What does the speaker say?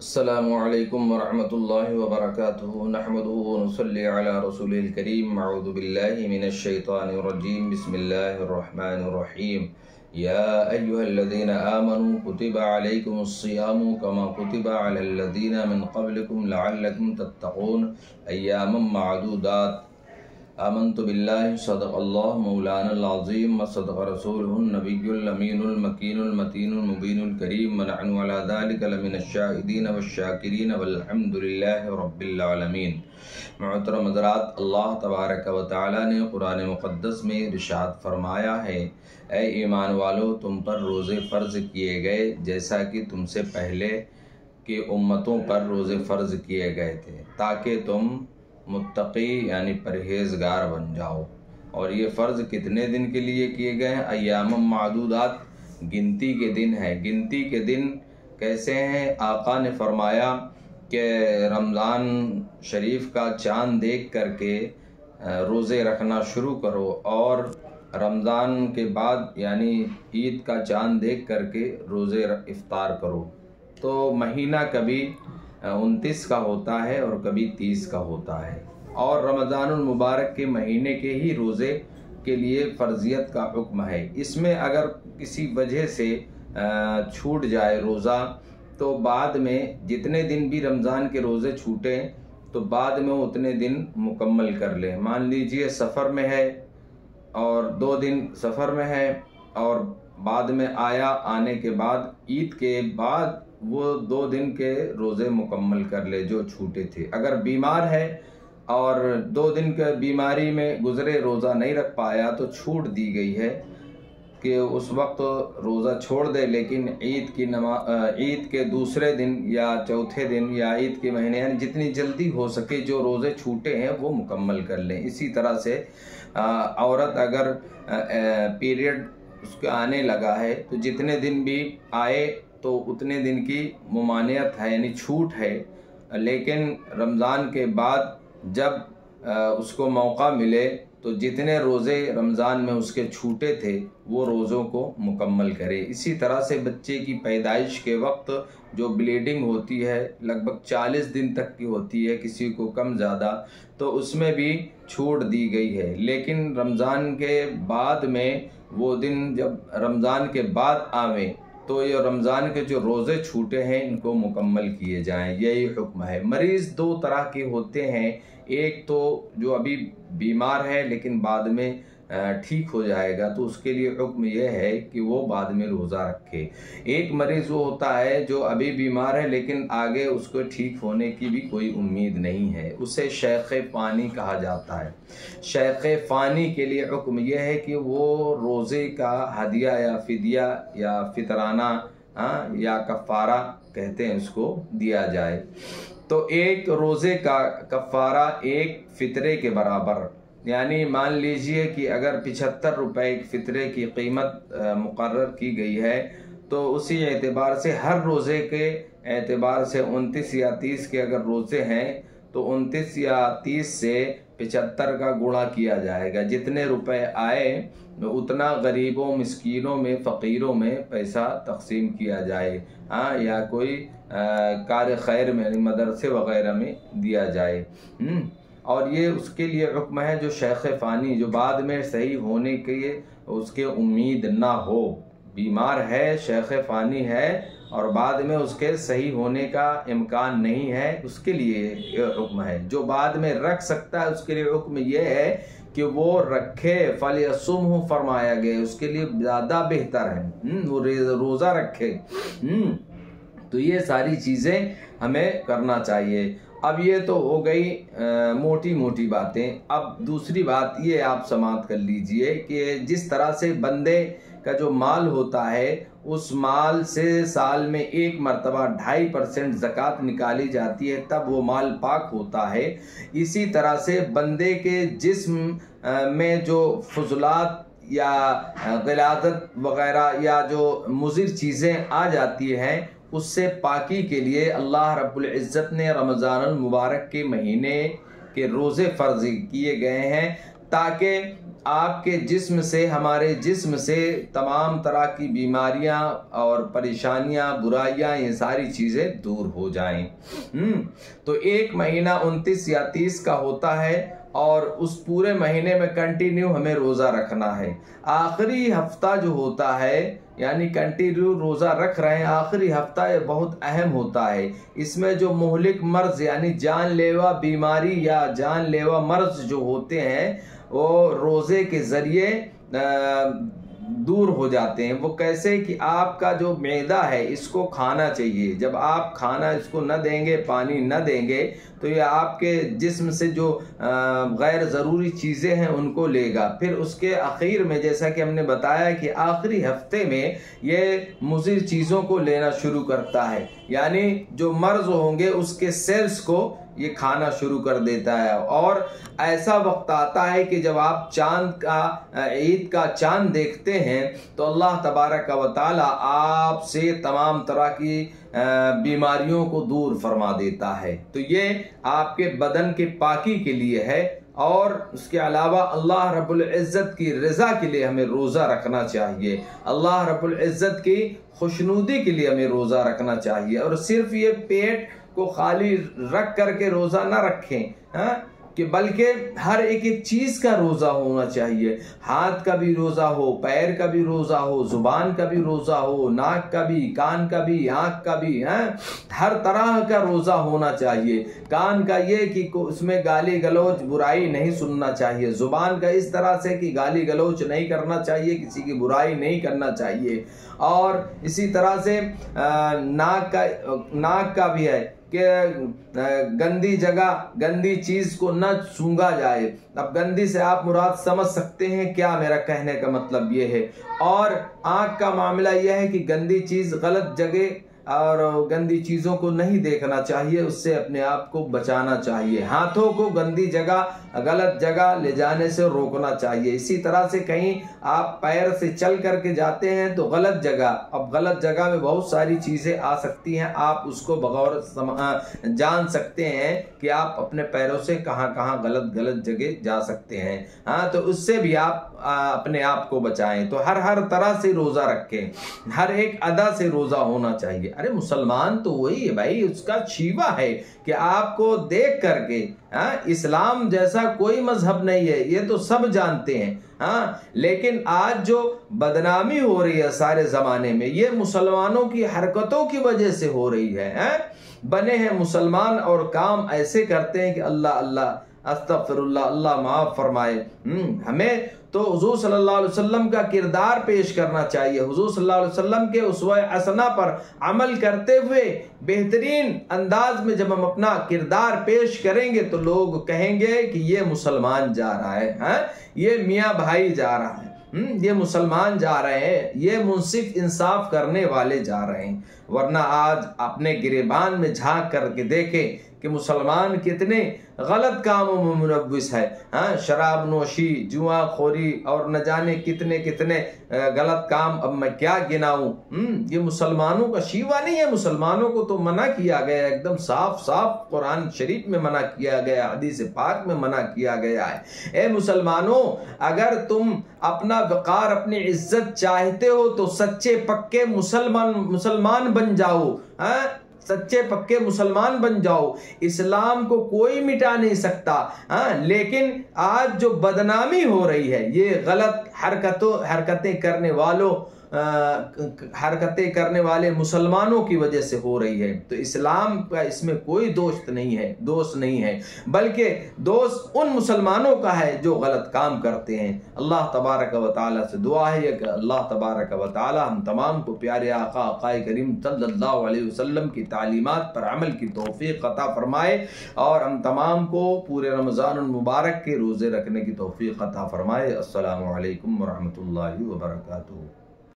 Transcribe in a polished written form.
अस्सलामु अलैकुम वरहमतुल्लाहि वबरकातुहु नहमदुहु व नुसल्ली अला रसूलिल करीम अऊज़ु बिल्लाहि मिनश शैतानिर रजीम बिस्मिल्लाहिर रहमानिर रहीम या अय्युहल्लज़ीना आमनू कुतिबा अलैकुमुस्सियामु कमा कुतिबा अलल्लज़ीना मिन क़ब्लिकुम लअल्लकुम तत्तक़ून अय्यामम मअदूदात आमन्तु बिल्लाहि सदक़ल्लाहु मौलानल अज़ीम व सदक़ रसूलुहुन नबियुल अमीनुल मकीनुल मतीनुल मुबीनुल करीम व नहनु अला ज़ालिका लमिनश शाहिदीन वश्शाकिरीन वल्हम्दुलिल्लाहि रब्बिल आलमीन। मोहतरम हज़रात, अल्लाह तबारक व तआला ने कुरान मुक़द्दस में इरशाद फरमाया है, ए ईमान वालो, तुम पर रोज़े फ़र्ज़ किए गए जैसा कि तुमसे पहले के उम्मतों पर रोज़े फ़र्ज़ किए गए थे, ताकि तुम मुत्तकी यानी परहेज़गार बन जाओ। और ये फ़र्ज़ कितने दिन के लिए किए गए हैं? अय्यामम मादूदात, गिनती के दिन है। गिनती के दिन कैसे हैं? आका ने फरमाया कि रमज़ान शरीफ का चाँद देख करके रोज़े रखना शुरू करो और रमज़ान के बाद यानी ईद का चाँद देख करके रोज़े इफ्तार करो। तो महीना कभी 29 का होता है और कभी 30 का होता है। और रमज़ानुल मुबारक के महीने के ही रोज़े के लिए फ़र्ज़ियत का हुक्म है। इसमें अगर किसी वजह से छूट जाए रोज़ा तो बाद में जितने दिन भी रमज़ान के रोज़े छूटें तो बाद में उतने दिन मुकम्मल कर लें। मान लीजिए सफ़र में है और 2 दिन सफ़र में है और बाद में आने के बाद ईद के बाद वो 2 दिन के रोज़े मुकम्मल कर ले जो छूटे थे। अगर बीमार है और 2 दिन के बीमारी में गुज़रे रोज़ा नहीं रख पाया तो छूट दी गई है कि उस वक्त रोज़ा छोड़ दे, लेकिन ईद के दूसरे दिन या चौथे दिन या ईद के महीने यानी जितनी जल्दी हो सके जो रोज़े छूटे हैं वो मुकम्मल कर लें। इसी तरह से औरत अगर पीरियड उसके आने लगा है तो जितने दिन भी आए तो उतने दिन की मुमानियत है यानी छूट है, लेकिन रमज़ान के बाद जब उसको मौका मिले तो जितने रोज़े रमज़ान में उसके छूटे थे वो रोज़ों को मुकम्मल करे। इसी तरह से बच्चे की पैदाइश के वक्त जो ब्लीडिंग होती है लगभग 40 दिन तक की होती है, किसी को कम ज़्यादा, तो उसमें भी छूट दी गई है। लेकिन रमज़ान के बाद में वो दिन जब रमज़ान के बाद आवे तो ये रमज़ान के जो रोज़े छूटे हैं इनको मुकम्मल किए जाएं, यही हुक्म है। मरीज़ 2 तरह के होते हैं, एक तो जो अभी बीमार है लेकिन बाद में ठीक हो जाएगा तो उसके लिए हुक्म यह है कि वो बाद में रोज़ा रखे। एक मरीज़ वो होता है जो अभी बीमार है लेकिन आगे उसको ठीक होने की भी कोई उम्मीद नहीं है, उसे शेख़ फ़ानी कहा जाता है। शेख़ फ़ानी के लिए हुक्म यह है कि वो रोज़े का हदिया या फ़िदिया या फ़ितराना या कफ़ारा कहते हैं उसको दिया जाए। तो एक रोज़े का कफ़ारा एक फ़ितरे के बराबर, यानी मान लीजिए कि अगर 75 रुपए एक फ़ितरे की कीमत मुकर्रर की गई है तो उसी एतबार से हर रोज़े के एतबार से 29 या 30 के अगर रोज़े हैं तो 29 या 30 से 75 का गुणा किया जाएगा। जितने रुपए आए उतना गरीबों, मिस्कीनों में, फ़कीरों में पैसा तकसीम किया जाए, या कोई कार खैर में मदरसे वग़ैरह में दिया जाए। और ये उसके लिए हुक्म है जो शेख़ फ़ानी, जो बाद में सही होने के उसके उम्मीद ना हो, बीमार है, शेख़ फ़ानी है और बाद में उसके सही होने का इम्कान नहीं है, उसके लिए ये हुक्म है। जो बाद में रख सकता है उसके लिए हुक्म ये है कि वो रखे, फ़लयसुमहु फरमाया गया, उसके लिए ज़्यादा बेहतर है वो रोज़ा रखे। तो ये सारी चीज़ें हमें करना चाहिए। अब ये तो हो गई मोटी मोटी बातें। अब दूसरी बात ये आप समाप्त कर लीजिए कि जिस तरह से बंदे का जो माल होता है उस माल से साल में एक मरतबा 2.5% ज़कात निकाली जाती है, तब वो माल पाक होता है। इसी तरह से बंदे के जिस्म में जो फुजलात या ग़िलाज़त वग़ैरह या जो मुज़िर चीज़ें आ जाती हैं उससे पाकी के लिए अल्लाह रब्बुल इज़्ज़त ने रमज़ानुल मुबारक के महीने के रोज़े फ़र्ज़ किए गए हैं ताकि आपके जिस्म से, हमारे जिस्म से तमाम तरह की बीमारियां और परेशानियां, बुराइयां, ये सारी चीज़ें दूर हो जाएं। तो 1 महीना 29 या 30 का होता है और उस पूरे महीने में कंटिन्यू हमें रोज़ा रखना है। आखिरी हफ्ता जो होता है, यानी कंटिन्यू रोज़ा रख रहे हैं, आखिरी हफ्ता ये बहुत अहम होता है। इसमें जो मुहलिक मर्ज यानी जानलेवा बीमारी या जानलेवा मर्ज जो होते हैं वो रोज़े के ज़रिए दूर हो जाते हैं। वो कैसे कि आपका जो मैदा है इसको खाना चाहिए। जब आप खाना इसको न देंगे, पानी न देंगे, तो ये आपके जिस्म से जो गैर ज़रूरी चीज़ें हैं उनको लेगा। फिर उसके आखिर में, जैसा कि हमने बताया कि आखिरी हफ्ते में ये मुज़िर चीज़ों को लेना शुरू करता है, यानी जो मर्ज होंगे उसके सेल्स को ये खाना शुरू कर देता है। और ऐसा वक्त आता है कि जब आप चांद का, ईद का चांद देखते हैं तो अल्लाह तबारक व तआला आपसे तमाम तरह की बीमारियों को दूर फरमा देता है। तो ये आपके बदन के पाकी के लिए है। और उसके अलावा अल्लाह रब्बुल इज़्ज़त की रज़ा के लिए हमें रोज़ा रखना चाहिए। अल्लाह रब्बुल इज़्ज़त की खुशनुदी के लिए हमें रोज़ा रखना चाहिए। और सिर्फ ये पेट को खाली रख करके रोज़ा ना रखें, हाँ, कि बल्कि हर एक चीज़ का रोज़ा होना चाहिए। हाथ का भी रोज़ा हो, पैर का भी रोज़ा हो, ज़ुबान का भी रोज़ा हो, नाक का भी, कान का भी, आँख का भी, हर तरह का रोज़ा होना चाहिए। कान का ये कि उसमें गाली गलौज, बुराई नहीं सुनना चाहिए। ज़ुबान का इस तरह से कि गाली गलौज नहीं करना चाहिए, किसी की बुराई नहीं करना चाहिए। और इसी तरह से नाक का भी है कि गंदी जगह, गंदी चीज़ को न सूंघा जाए। अब गंदी से आप मुराद समझ सकते हैं क्या मेरा कहने का मतलब ये है। और आँख का मामला यह है कि गंदी चीज़, गलत जगह और गंदी चीज़ों को नहीं देखना चाहिए, उससे अपने आप को बचाना चाहिए। हाथों को गंदी जगह, गलत जगह ले जाने से रोकना चाहिए। इसी तरह से कहीं आप पैर से चल करके जाते हैं तो गलत जगह, अब गलत जगह में बहुत सारी चीज़ें आ सकती हैं, आप उसको बगौर जान सकते हैं कि आप अपने पैरों से कहाँ कहाँ गलत गलत जगह जा सकते हैं। हाँ, तो उससे भी आप अपने आप को बचाएं। तो हर तरह से रोज़ा रखें, हर एक अदा से रोज़ा होना चाहिए। अरे मुसलमान तो वही है भाई, उसका शीवा है कि आपको देख करके, इस्लाम जैसा कोई मजहब नहीं है, ये तो सब जानते हैं। हाँ, लेकिन आज जो बदनामी हो रही है सारे ज़माने में, ये मुसलमानों की हरकतों की वजह से हो रही है। बने हैं मुसलमान और काम ऐसे करते हैं कि अल्लाह अल्लाह, अस्तगफिरुल्लाह, अल्लाह माफ़ फरमाए। हमें तो हुजूर सल्लल्लाहु अलैहि वसल्लम का किरदार पेश करना चाहिए। हुजूर सल्लल्लाहु अलैहि वसल्लम के उसवा हसना पर अमल करते हुए बेहतरीन अंदाज में जब हम अपना किरदार पेश करेंगे तो लोग कहेंगे कि ये मुसलमान जा रहा है, ये मियाँ भाई जा रहा है, ये मुसलमान जा रहे हैं, ये मुंसिफ इंसाफ करने वाले जा रहे हैं। वरना आज अपने गिरेबान में झांक करके देखें कि मुसलमान कितने गलत कामों में मुलव्विस है। हाँ, शराब नोशी, जुआ खोरी और न जाने कितने कितने गलत काम, अब मैं क्या गिनाऊं। ये मुसलमानों का शीवा नहीं है। मुसलमानों को तो मना किया गया, एकदम साफ साफ कुरान शरीफ में मना किया गया, हदीस पाक में मना किया गया है। ए मुसलमानों, अगर तुम अपना वक़ार, अपनी इज्जत चाहते हो तो सच्चे पक्के मुसलमान बन जाओ। सच्चे पक्के मुसलमान बन जाओ। इस्लाम को कोई मिटा नहीं सकता। लेकिन आज जो बदनामी हो रही है ये गलत हरकतें करने वाले मुसलमानों की वजह से हो रही है। तो इस्लाम का इसमें कोई दोष नहीं है, बल्कि दोष उन मुसलमानों का है जो गलत काम करते हैं। अल्लाह तबारक व तआला से दुआ है कि अल्लाह तबारक व तआला हम तमाम को प्यारे आका करीम सल्लल्लाहु अलैहि वसल्लम की तालीमात पर अमल की तौफीक अता फरमाए और हम तमाम को पूरे रमज़ानुल मुबारक के रोज़े रखने की तौफीक अता फरमाए। अस्सलामु अलैकुम व रहमतुल्लाहि व बरकातुहू।